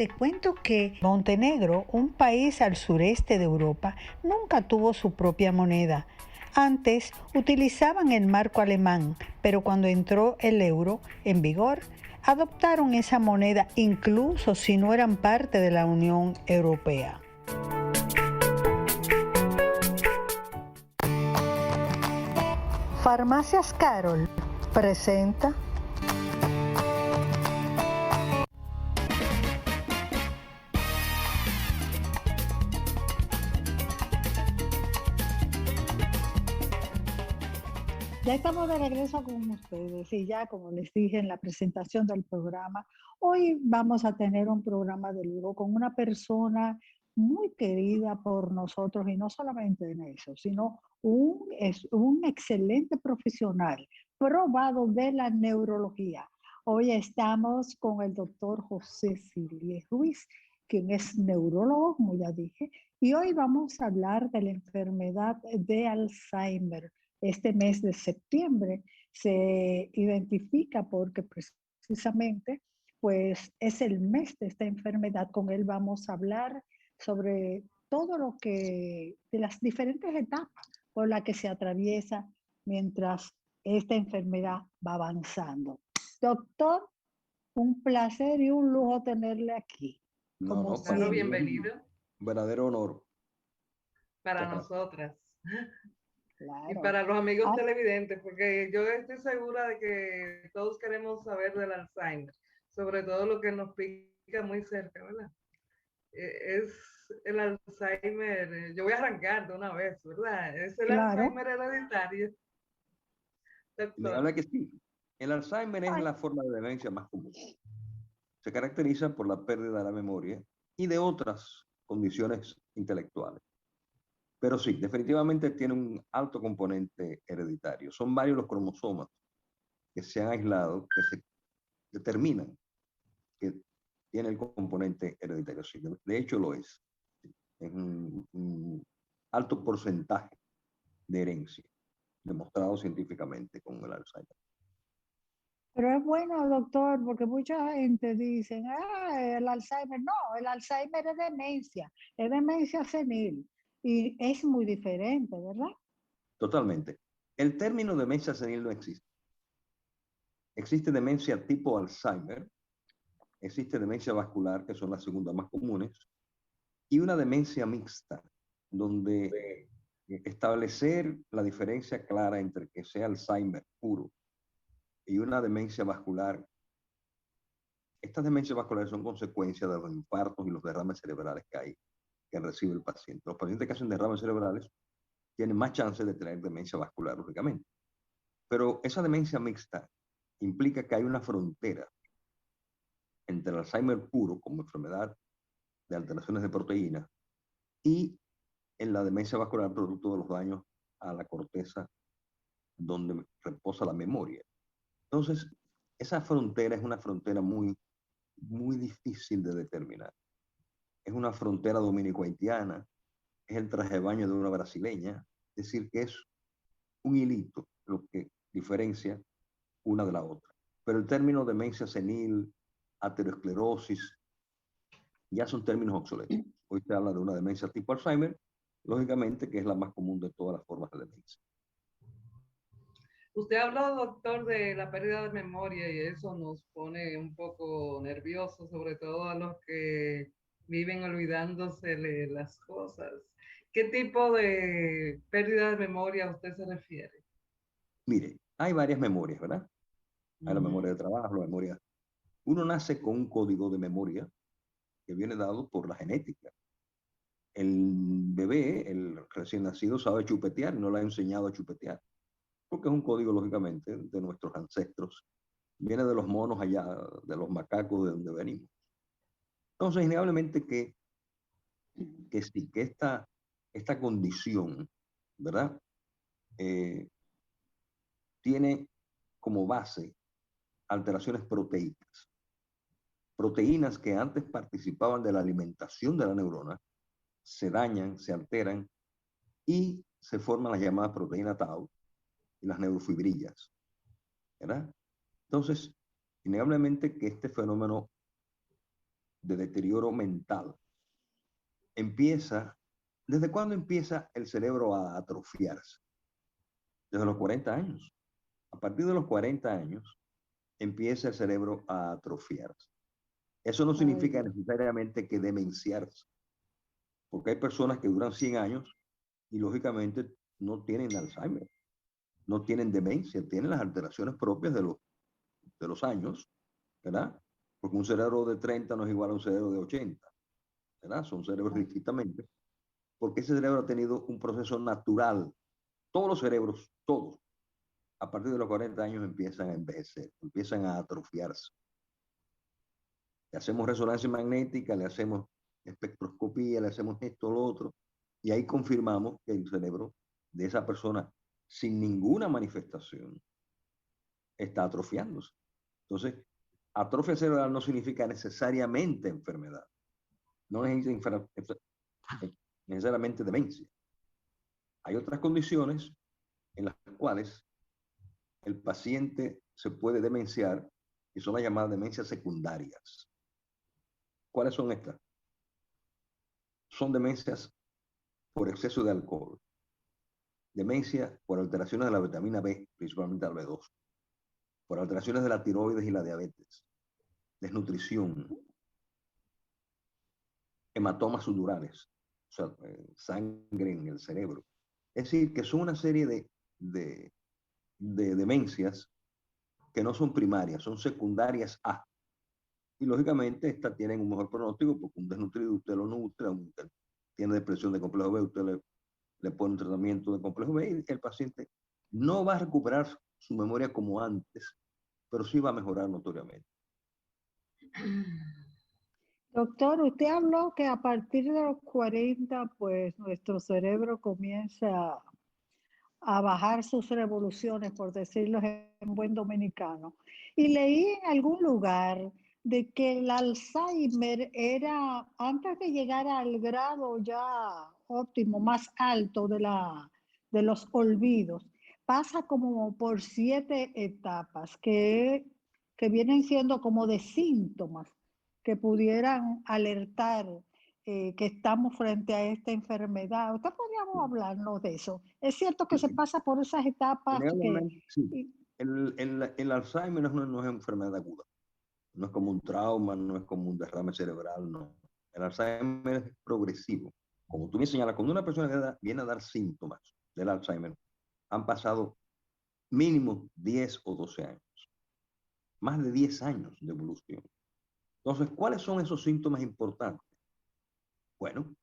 Te cuento que Montenegro, un país al sureste de Europa, nunca tuvo su propia moneda. Antes utilizaban el marco alemán, pero cuando entró el euro en vigor, adoptaron esa moneda incluso si no eran parte de la Unión Europea. Farmacias Carol presenta Ya estamos de regreso con ustedes y ya como les dije en la presentación del programa, hoy vamos a tener un programa de lujo con una persona muy querida por nosotros y no solamente en eso, sino es un excelente profesional probado de la neurología. Hoy estamos con el doctor José Silie Ruiz, quien es neurólogo, como ya dije, y hoy vamos a hablar de la enfermedad de Alzheimer. Este mes de septiembre se identifica porque precisamente pues es el mes de esta enfermedad. Con él vamos a hablar sobre todo lo que, de las diferentes etapas por las que se atraviesa mientras esta enfermedad va avanzando. Doctor, un placer y un lujo tenerle aquí. No, Como no, para Claro, mí siempre. es un bienvenido verdadero honor para estar acá. nosotras y Claro. para los amigos Ah, televidentes, porque yo estoy segura de que todos queremos saber del Alzheimer, sobre todo lo que nos pica muy cerca, ¿verdad? Es el Alzheimer, yo voy a arrancar de una vez, ¿verdad? Es el claro. Alzheimer hereditario, doctor. Indudable que sí. El Alzheimer es Ay, la forma de demencia más común. Se caracteriza por la pérdida de la memoria y de otras condiciones intelectuales. Pero sí, definitivamente tiene un alto componente hereditario. Son varios los cromosomas que se han aislado, que se determinan que tiene el componente hereditario. Sí, de hecho lo es. Es un alto porcentaje de herencia, demostrado científicamente con el Alzheimer. pero es bueno, doctor, porque mucha gente dice, el Alzheimer. No, el Alzheimer es demencia senil. Y es muy diferente, ¿verdad? Totalmente. El término demencia senil no existe. Existe demencia tipo Alzheimer, existe demencia vascular, que son las segundas más comunes, y una demencia mixta, donde establecer la diferencia clara entre que sea Alzheimer puro y una demencia vascular. Estas demencias vasculares son consecuencia de los infartos y los derrames cerebrales que recibe el paciente. Los pacientes que hacen derrames cerebrales tienen más chance de tener demencia vascular, lógicamente. Pero esa demencia mixta implica que hay una frontera entre el Alzheimer puro como enfermedad de alteraciones de proteínas y en la demencia vascular producto de los daños a la corteza donde reposa la memoria. Entonces, esa frontera es una frontera muy difícil de determinar. Es una frontera dominico-haitiana, es el traje de baño de una brasileña, es decir, que es un hilito lo que diferencia una de la otra. Pero el término demencia senil, aterosclerosis, ya son términos obsoletos. Hoy se habla de una demencia tipo Alzheimer, lógicamente que es la más común de todas las formas de demencia. Usted ha hablado, doctor, de la pérdida de memoria y eso nos pone un poco nerviosos, sobre todo a los que viven olvidándose de las cosas. ¿Qué tipo de pérdida de memoria a usted se refiere? Mire, hay varias memorias, ¿verdad? Hay la memoria Ujú. de trabajo, la memoria. Uno nace con un código de memoria que viene dado por la genética. El bebé, el recién nacido, sabe chupetear y no le ha enseñado a chupetear, porque es un código, lógicamente, de nuestros ancestros. Viene de los monos allá, de los macacos de donde venimos. Entonces, innegablemente que sí, que esta condición, ¿verdad? Eh, tiene como base alteraciones proteicas. Proteínas que antes participaban de la alimentación de la neurona se dañan, se alteran y se forman las llamadas proteínas tau y las neurofibrillas, ¿verdad? Entonces, innegablemente que este fenómeno de deterioro mental empieza, ¿desde cuándo empieza el cerebro a atrofiarse? Desde los 40 años. A partir de los 40 años empieza el cerebro a atrofiarse. Eso no significa necesariamente que demenciarse, porque hay personas que duran 100 años y lógicamente no tienen Alzheimer, no tienen demencia, tienen las alteraciones propias de los años, ¿verdad? Porque un cerebro de 30 no es igual a un cerebro de 80, ¿verdad? Son cerebros distintamente, porque ese cerebro ha tenido un proceso natural. Todos los cerebros, todos, a partir de los 40 años empiezan a envejecer, empiezan a atrofiarse. Le hacemos resonancia magnética, le hacemos espectroscopía, le hacemos esto, lo otro, y ahí confirmamos que el cerebro de esa persona, sin ninguna manifestación, está atrofiándose. Entonces, atrofia cerebral no significa necesariamente enfermedad, no necesita necesariamente demencia. Hay otras condiciones en las cuales el paciente se puede demenciar y son las llamadas demencias secundarias. ¿Cuáles son estas? Son demencias por exceso de alcohol, demencia por alteraciones de la vitamina B, principalmente la B2, por alteraciones de la tiroides y la diabetes, desnutrición, hematomas sudorales, o sea, sangre en el cerebro. Es decir, que son una serie de demencias que no son primarias, son secundarias a. Y lógicamente estas tienen un mejor pronóstico porque un desnutrido usted lo nutre, usted tiene depresión de complejo B, usted le pone un tratamiento de complejo B y el paciente no va a recuperar su memoria como antes, pero sí va a mejorar notoriamente. Doctor, usted habló que a partir de los 40, pues nuestro cerebro comienza a bajar sus revoluciones, por decirlo en buen dominicano. Y leí en algún lugar de que el Alzheimer era, antes de llegar al grado ya óptimo, más alto de los olvidos, pasa como por 7 etapas que vienen siendo como de síntomas que pudieran alertar que estamos frente a esta enfermedad. ¿Usted podríamos hablarnos de eso? Es cierto que se pasa por esas etapas que... Sí. El Alzheimer no es una enfermedad aguda. No es como un trauma, no es como un derrame cerebral, no. El Alzheimer es progresivo. Como tú me señalas, cuando una persona viene a dar síntomas del Alzheimer, han pasado mínimo 10 o 12 años. Más de 10 años de evolución. Entonces, ¿cuáles son esos síntomas importantes? Bueno,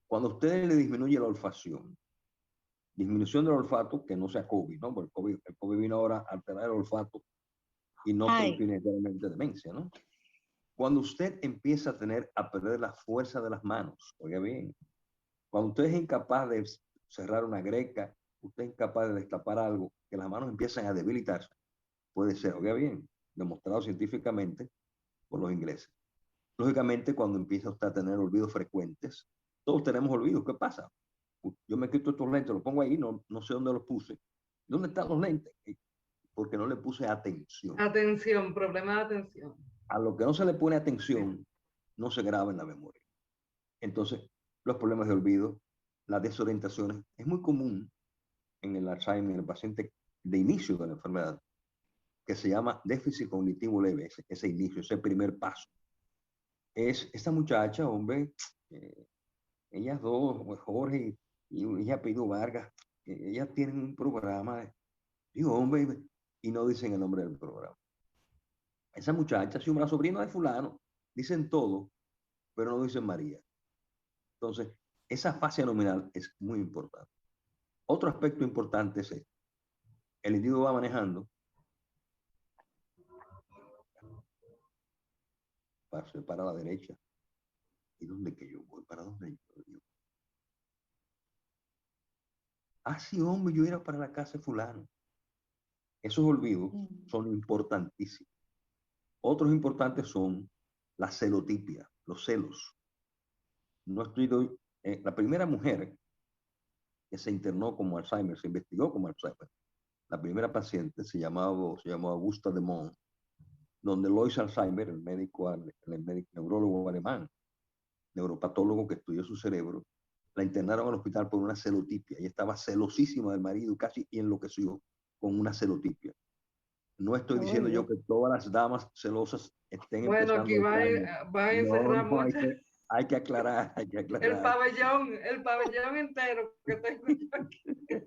cuando a usted le disminuye la olfacción, disminución del olfato, que no sea COVID, ¿no? Porque el COVID vino ahora a alterar el olfato y no producir necesariamente demencia, ¿no? Cuando usted empieza a perder la fuerza de las manos, oiga bien, cuando usted es incapaz de cerrar una greca, usted es incapaz de destapar algo, que las manos empiezan a debilitarse, puede ser, oiga bien, demostrado científicamente por los ingleses. Lógicamente, cuando empieza usted a tener olvidos frecuentes, todos tenemos olvidos, ¿qué pasa? Yo me quito estos lentes, los pongo ahí, no sé dónde los puse. ¿Dónde están los lentes? Porque no le puse atención. Atención, problema de atención. A lo que no se le pone atención, no se graba en la memoria. Entonces, los problemas de olvido, las desorientaciones, es muy común en el Alzheimer, en el paciente de inicio de la enfermedad, que se llama déficit cognitivo leve, ese inicio, ese primer paso. Es esta muchacha, hombre, ellas dos, Jorge y ella apellido Vargas, ellas tienen un programa, digo, hombre, y no dicen el nombre del programa. Esa muchacha, si una sobrina de fulano, dicen todo, pero no dicen María. Entonces, esa fase nominal es muy importante. Otro aspecto importante es este. El individuo va manejando, para la derecha. ¿Y dónde que yo voy? ¿Para dónde yo voy? Ah, sí, hombre, yo era para la casa de fulano. Esos olvidos son importantísimos. Otros importantes son la celotipia, los celos. No estoy, la primera mujer que se internó como Alzheimer, se investigó como Alzheimer, la primera paciente se llamó Augusta de Mont, donde Lois Alzheimer, el médico neurólogo alemán, neuropatólogo que estudió su cerebro, la internaron al hospital por una celotipia. Ella estaba celosísima del marido, casi enloqueció con una celotipia. No estoy diciendo yo que todas las damas celosas estén Bueno, empezando aquí a va a encerrar no, mucho. hay que aclarar, hay que aclarar. El pabellón entero que tengo yo aquí.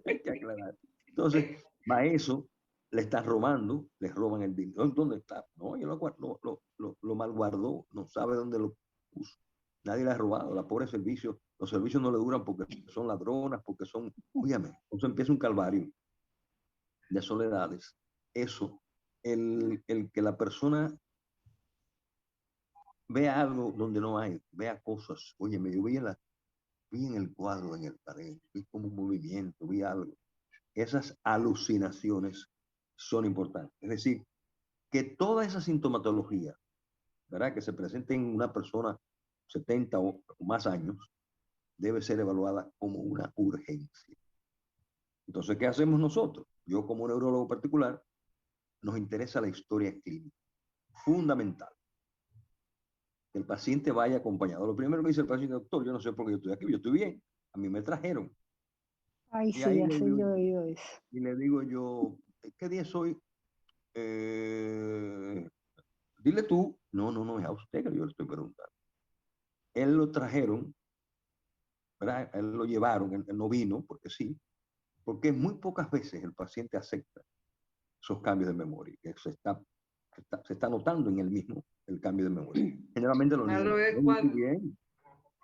Hay que aclarar. Entonces, va eso, le están robando, le roban el dinero. ¿Dónde está? No, yo lo malguardó, no sabe dónde lo puso. Nadie le ha robado, la pobre servicio. Los servicios no le duran porque son ladronas, porque son, óyame, entonces empieza un calvario de soledades. Eso, el que la persona vea algo donde no hay, vea cosas. Óyeme, yo vi en el cuadro, en el pared, vi como un movimiento, vi algo. Esas alucinaciones son importantes. Es decir, que toda esa sintomatología, ¿verdad?, que se presente en una persona 70 o más años, debe ser evaluada como una urgencia. Entonces, ¿qué hacemos nosotros? Yo, como neurólogo particular, nos interesa la historia clínica. Fundamental. Que el paciente vaya acompañado. Lo primero que dice el paciente: doctor, yo no sé por qué yo estoy aquí, yo estoy bien, a mí me trajeron. Ay, Y sí, ahí así yo he oído eso. y le digo yo, ¿qué día es hoy? Eh, Dile tú. No, es a usted que yo le estoy preguntando. Él lo trajeron, ¿verdad? Él lo llevaron, él no vino, porque sí, porque muy pocas veces el paciente acepta esos cambios de memoria, que se está notando en él mismo el cambio de memoria. Generalmente lo Malo niega. es Yo estoy bien,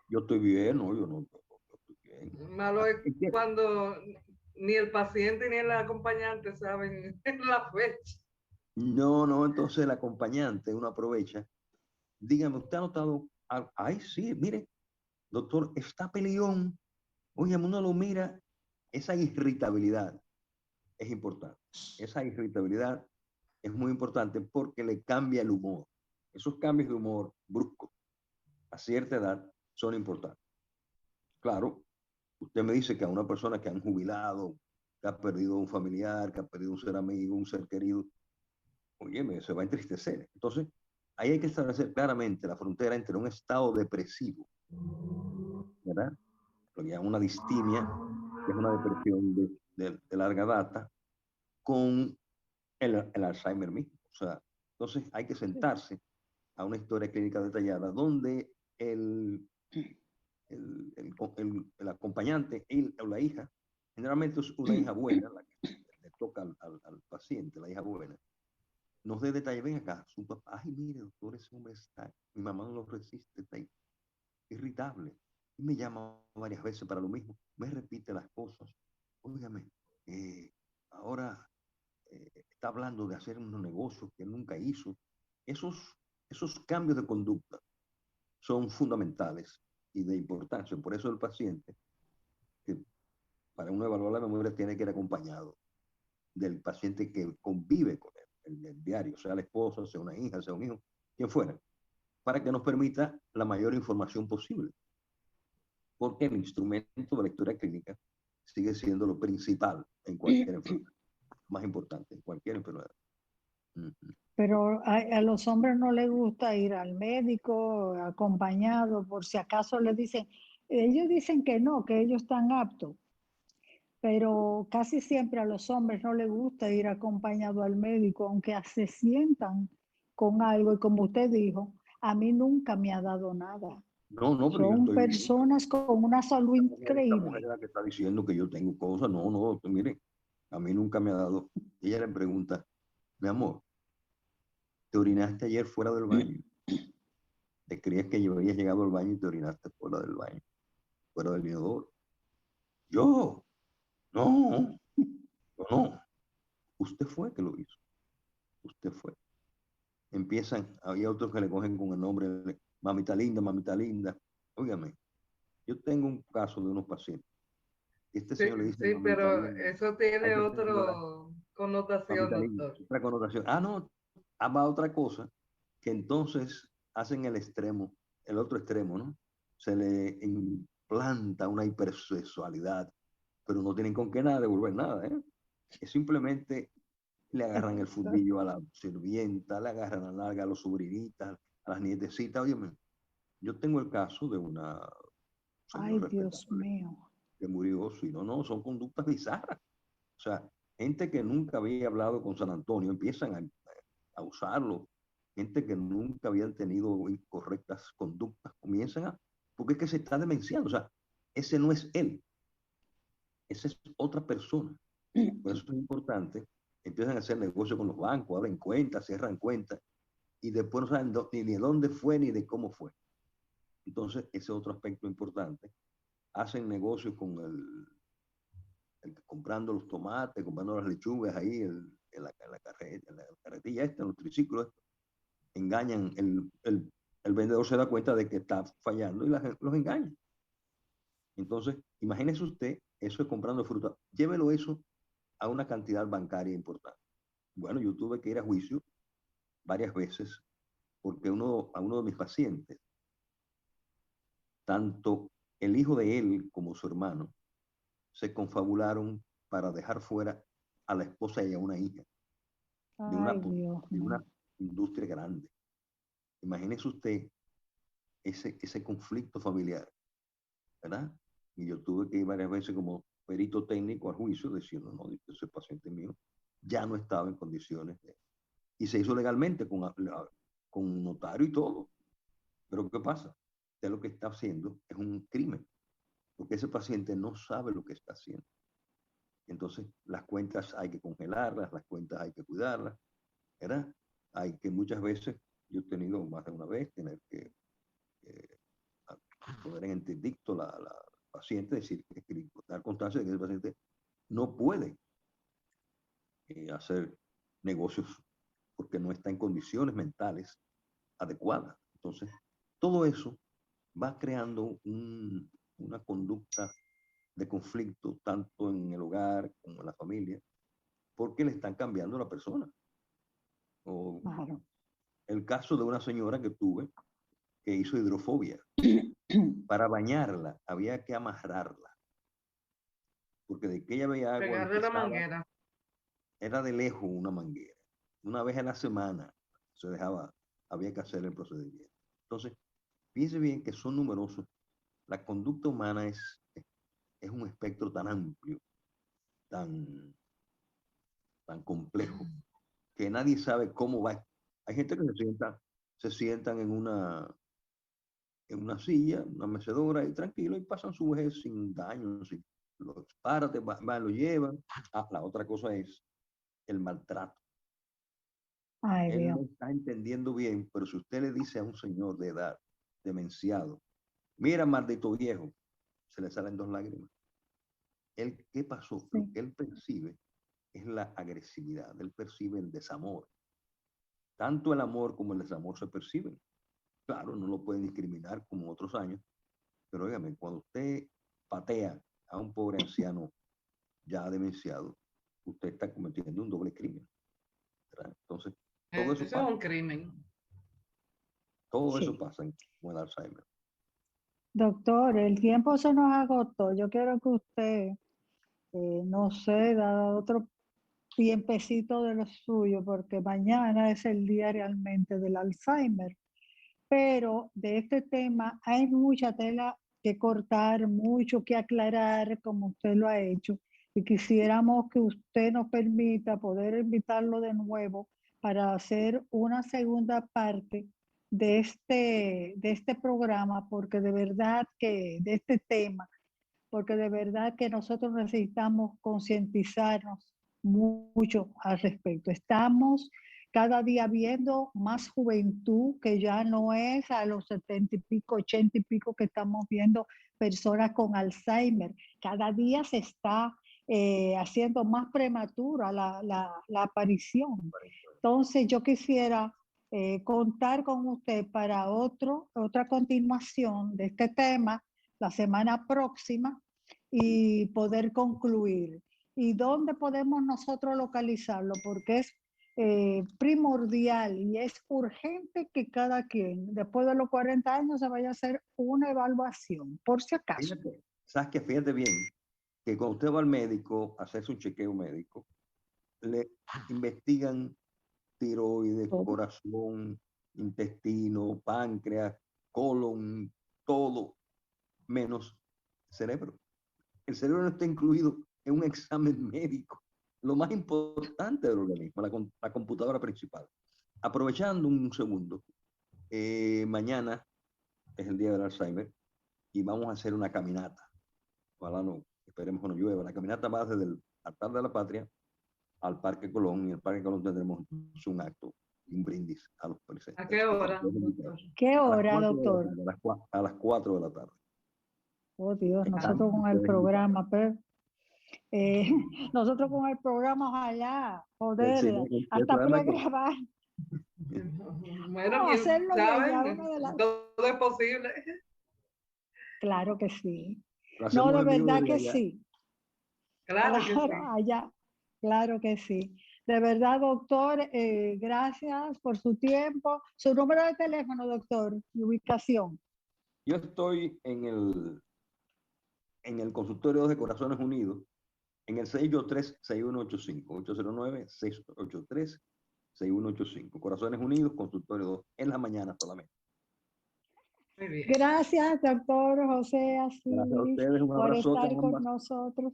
yo estoy bien, no, yo estoy bien. malo es cuando ni el paciente ni el acompañante saben la fecha. No, entonces el acompañante, uno aprovecha. Dígame, ¿usted ha notado algo? Ay, sí, mire, doctor, está peleón. Oye, uno lo mira, esa irritabilidad es importante. Esa irritabilidad es muy importante porque le cambia el humor. Esos cambios de humor bruscos a cierta edad son importantes. Claro, usted me dice que a una persona que han jubilado, que ha perdido un familiar, que ha perdido un ser amigo, un ser querido, oye, se va a entristecer. Entonces, ahí hay que establecer claramente la frontera entre un estado depresivo, ¿verdad?, lo que llaman una distimia, que es una depresión de larga data, con el Alzheimer mismo. O sea, entonces hay que sentarse a una historia clínica detallada donde el acompañante o la hija, generalmente es una hija buena, la que le toca al paciente, la hija buena, nos dé detalle. Ven acá, su papá, ay, mire, doctor, ese hombre está, mi mamá no lo resiste, está irritable. Y me llama varias veces para lo mismo, me repite las cosas. Óigame, ahora está hablando de hacer unos negocios que nunca hizo. Esos cambios de conducta son fundamentales y de importancia. Por eso el paciente, que para uno evaluar la memoria, tiene que ir acompañado del paciente que convive con él, el diario, sea la esposa, sea una hija, sea un hijo, quien fuera, para que nos permita la mayor información posible. Porque el instrumento de lectura clínica sigue siendo lo principal en cualquier enfermedad, más importante en cualquier enfermedad. Pero a los hombres no les gusta ir al médico acompañado, por si acaso les dicen, ellos dicen que no, que ellos están aptos, pero casi siempre a los hombres no les gusta ir acompañado al médico, aunque se sientan con algo, y como usted dijo, a mí nunca me ha dado nada. No, pero yo Son estoy bien. personas con una salud Esta mujer increíble. es la que está diciendo que yo tengo cosas. No, mire, a mí nunca me ha dado. Ella le pregunta, mi amor, ¿te orinaste ayer fuera del baño? ¿Te creías que yo había llegado al baño y te orinaste fuera del baño, fuera del inodoro? Yo, no, no. Usted fue que lo hizo. Usted fue. Empiezan, había otros que le cogen con el nombre, mamita linda, mamita linda. Óigame, yo tengo un caso de unos pacientes. Este Sí, señor le dice sí, mamita pero linda eso a tiene esa señora, otra connotación, mamita linda, doctor. otra connotación. No, va otra cosa, que entonces hacen el extremo, el otro extremo, ¿no? Se le implanta una hipersexualidad, pero no tienen con qué nada devolver nada, ¿eh? Es simplemente Le agarran el fundillo a la sirvienta, le agarran la nalga a los sobrinitas, a las nietecitas. Oye, yo tengo el caso de una Ay, señora Dios respetable mío. que murió, si no, no, son conductas bizarras. O sea, gente que nunca había hablado con San Antonio empiezan a usarlo. Gente que nunca habían tenido incorrectas conductas comienzan a, porque es que se está demenciando. O sea, ese no es él, esa es otra persona. Por eso es importante. Empiezan a hacer negocio con los bancos, abren cuentas, cierran cuentas y después no saben ni de dónde fue ni de cómo fue. Entonces, ese es otro aspecto importante. Hacen negocios con comprando los tomates, comprando las lechugas ahí en la carretilla esta, en los triciclos. Engañan, el vendedor se da cuenta de que está fallando y los engaña. Entonces, imagínese usted, eso es comprando fruta. Llévelo eso a una cantidad bancaria importante. Bueno, yo tuve que ir a juicio varias veces porque a uno de mis pacientes, tanto el hijo de él como su hermano, se confabularon para dejar fuera a la esposa y a una hija Ay, Dios de mío. una industria grande. Imagínese usted ese conflicto familiar, ¿verdad? Y yo tuve que ir varias veces como perito técnico al juicio diciendo, no, ese paciente mío ya no estaba en condiciones de... Y se hizo legalmente con un notario y todo. Pero ¿qué pasa? Usted lo que está haciendo es un crimen, porque ese paciente no sabe lo que está haciendo. Entonces, las cuentas hay que congelarlas, las cuentas hay que cuidarlas, ¿verdad? Hay que muchas veces, yo he tenido más de una vez, tener que poner en interdicto la paciente, decir, dar constancia de que el paciente no puede hacer negocios porque no está en condiciones mentales adecuadas. Entonces, todo eso va creando una conducta de conflicto tanto en el hogar como en la familia, porque le están cambiando a la persona. O Claro. el caso de una señora que tuve que hizo hidrofobia. Para bañarla había que amarrarla, porque de que ella veía agua Pegarle la empezaba, manguera. era de lejos una manguera. Una vez a la semana se dejaba, había que hacer el procedimiento. Entonces, fíjense bien que son numerosos. La conducta humana es un espectro tan amplio, tan, tan complejo, que nadie sabe cómo va. Hay gente que se sientan en una silla, una mecedora y tranquilo y pasan su vejez sin daño, sin los párate, lo llevan. Ah, la otra cosa es el maltrato. Ay, Él Dios. no está entendiendo bien, pero si usted le dice a un señor de edad, demenciado, mira, maldito viejo, se le salen dos lágrimas. Él, ¿qué pasó? Lo Sí. que él percibe es la agresividad, él percibe el desamor. Tanto el amor como el desamor se perciben. Claro, no lo pueden discriminar como otros años, pero óigame, cuando usted patea a un pobre anciano ya demenciado, usted está cometiendo un doble crimen, ¿verdad? Entonces, todo Eso eso es pasa, un crimen. todo eso Sí. pasa con el Alzheimer. Doctor, el tiempo se nos agotó. Yo quiero que usted, no sé, da otro tiempecito de lo suyo, porque mañana es el día realmente del Alzheimer. Pero de este tema hay mucha tela que cortar, mucho que aclarar, como usted lo ha hecho. Y quisiéramos que usted nos permita poder invitarlo de nuevo para hacer una segunda parte de este programa, porque de verdad que, de este tema, porque de verdad que nosotros necesitamos concientizarnos mucho al respecto. Estamos cada día viendo más juventud que ya no es a los 70 y pico, 80 y pico que estamos viendo personas con Alzheimer. Cada día se está haciendo más prematura la aparición. Entonces yo quisiera contar con usted para otra continuación de este tema la semana próxima y poder concluir. ¿Y dónde podemos nosotros localizarlo? Porque es primordial y es urgente que cada quien, después de los 40 años, se vaya a hacer una evaluación, por si acaso. Fíjate, sabes que fíjate bien que cuando usted va al médico a hacerse un chequeo médico, le investigan tiroides, Todo. corazón, intestino, páncreas, colon, todo, menos cerebro. El cerebro no está incluido en un examen médico. Lo más importante del organismo, la computadora principal. Aprovechando un segundo, mañana es el día del Alzheimer y vamos a hacer una caminata. Ojalá no, esperemos que no llueva. La caminata va desde el altar de la patria al Parque Colón, y en el Parque Colón tendremos un acto y un brindis a los presentes. ¿A qué hora, doctor? ¿Qué hora, doctor? A las 4 de la tarde. Oh, Dios, Están nosotros con el ustedes programa, pero nosotros con el programa, ojalá, poder hasta pregrabar. Bueno, No, quién hacerlo de allá, sabe, uno de la... todo es posible. Claro que sí. Lo No, hacemos de en vivo verdad desde que allá. sí. Claro que sí. Allá. Claro que sí. De verdad, doctor, gracias por su tiempo. Su número de teléfono, doctor, y ubicación. Yo estoy en el consultorio de Corazones Unidos, en el 683-6185, 809-683-6185. Corazones Unidos, consultorio 2, en la mañana solamente. Muy bien. Gracias, doctor José Asís, Gracias a ustedes, un por abrazote estar a con ambas. nosotros.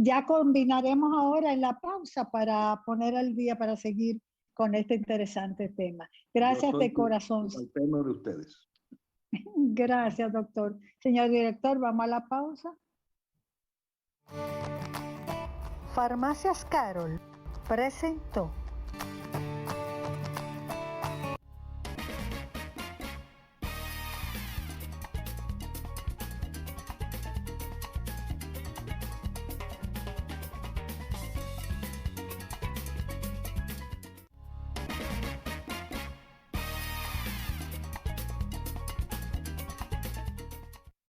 Ya combinaremos ahora en la pausa para poner al día, para seguir con este interesante tema. Gracias de corazón. El tema de ustedes. Gracias, doctor. Señor director, vamos a la pausa. Farmacias Carol presentó